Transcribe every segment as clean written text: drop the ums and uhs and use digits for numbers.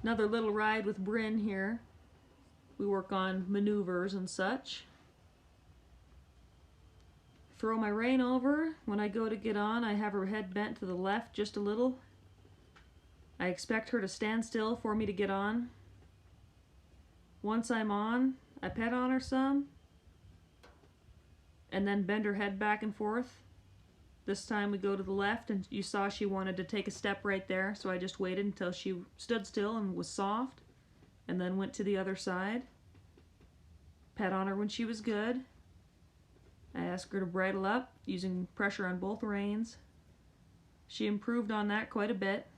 Another little ride with Bryn here. We work on maneuvers and such. Throw my rein over. When I go to get on, I have her head bent to the left just a little. I expect her to stand still for me to get on. Once I'm on, I pet on her some, and then bend her head back and forth. This time we go to the left, and you saw she wanted to take a step right there, so I just waited until she stood still and was soft, and then went to the other side. Pet on her when she was good. I asked her to bridle up, using pressure on both reins. She improved on that quite a bit.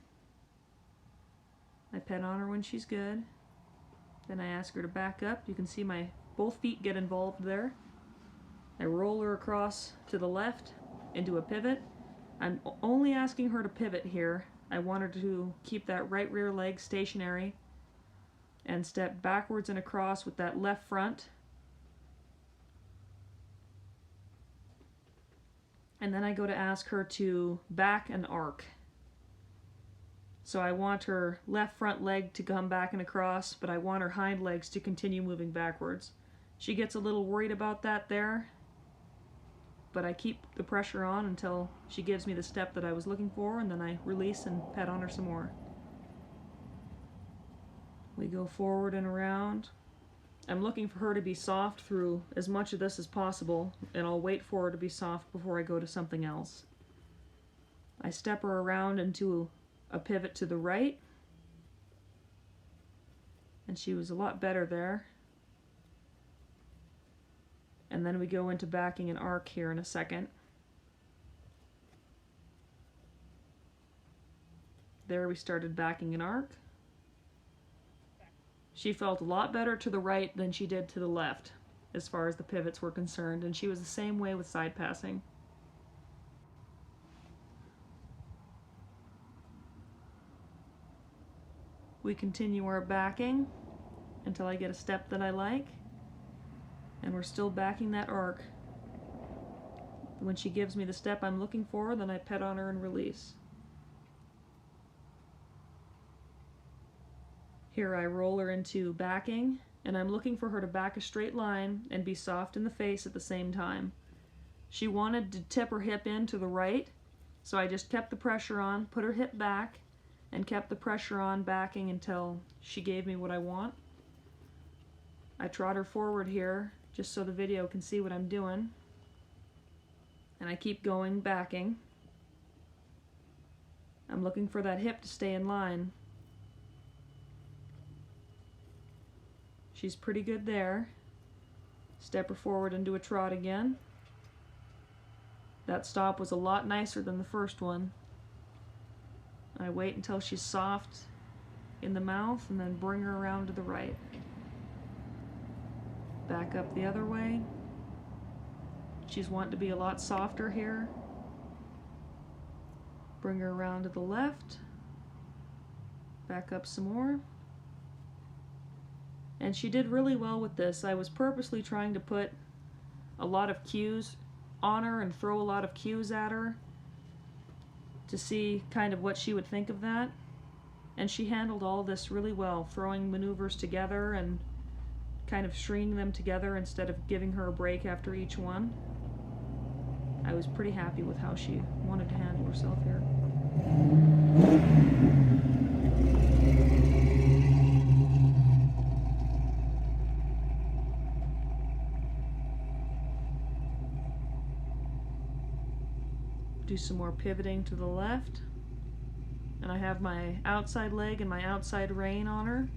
I pet on her when she's good. Then I ask her to back up. You can see my both feet get involved there. I roll her across to the left into a pivot. I'm only asking her to pivot here. I want her to keep that right rear leg stationary and step backwards and across with that left front. And then I go to ask her to back and arc. So I want her left front leg to come back and across, but I want her hind legs to continue moving backwards. She gets a little worried about that there, but I keep the pressure on until she gives me the step that I was looking for, and then I release and pet on her some more. We go forward and around. I'm looking for her to be soft through as much of this as possible, and I'll wait for her to be soft before I go to something else. I step her around into a pivot to the right, and she was a lot better there. And then we go into backing and arc here in a second. There we started backing and arc. She felt a lot better to the right than she did to the left as far as the pivots were concerned, and she was the same way with side passing. We continue our backing until I get a step that I like, and we're still backing that arc. When she gives me the step I'm looking for, then I pet on her and release. Here I roll her into backing, and I'm looking for her to back a straight line and be soft in the face at the same time. She wanted to tip her hip in to the right, so I just kept the pressure on, put her hip back, and kept the pressure on backing until she gave me what I want. I trot her forward here just so the video can see what I'm doing, and I keep going backing. I'm looking for that hip to stay in line. She's pretty good there. Step her forward into a trot again. That stop was a lot nicer than the first one. I wait until she's soft in the mouth and then bring her around to the right. Back up the other way. She's wanting to be a lot softer here. Bring her around to the left. Back up some more. And she did really well with this. I was purposely trying to put a lot of cues on her and throw a lot of cues at her to see kind of what she would think of that. And she handled all this really well, throwing maneuvers together and kind of stringing them together instead of giving her a break after each one. I was pretty happy with how she wanted to handle herself here. Do some more pivoting to the left, and I have my outside leg and my outside rein on her.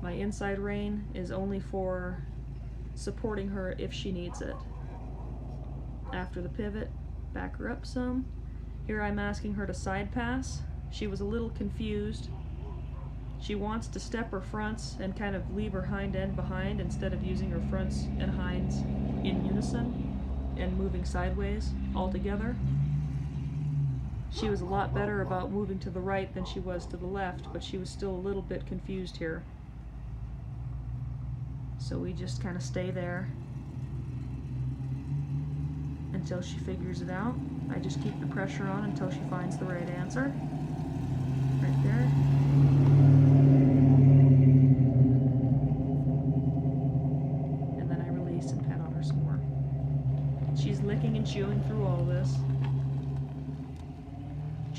My inside rein is only for supporting her if she needs it. After the pivot, back her up some. Here I'm asking her to side pass. She was a little confused. She wants to step her fronts and kind of leave her hind end behind instead of using her fronts and hinds in unison and moving sideways all together. She was a lot better about moving to the right than she was to the left, but she was still a little bit confused here. So we just kind of stay there until she figures it out. I just keep the pressure on until she finds the right answer. Right there.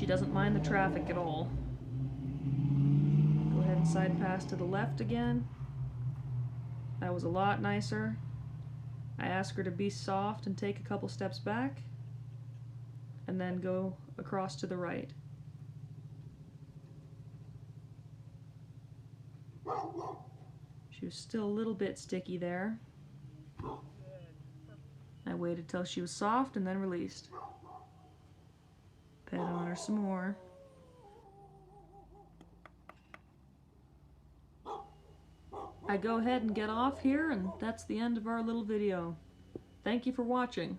she doesn't mind the traffic at all. Go ahead and side pass to the left again. That was a lot nicer. I asked her to be soft and take a couple steps back, and then go across to the right. She was still a little bit sticky there. I waited till she was soft and then released. Pet on her some more. I go ahead and get off here, and that's the end of our little video. Thank you for watching.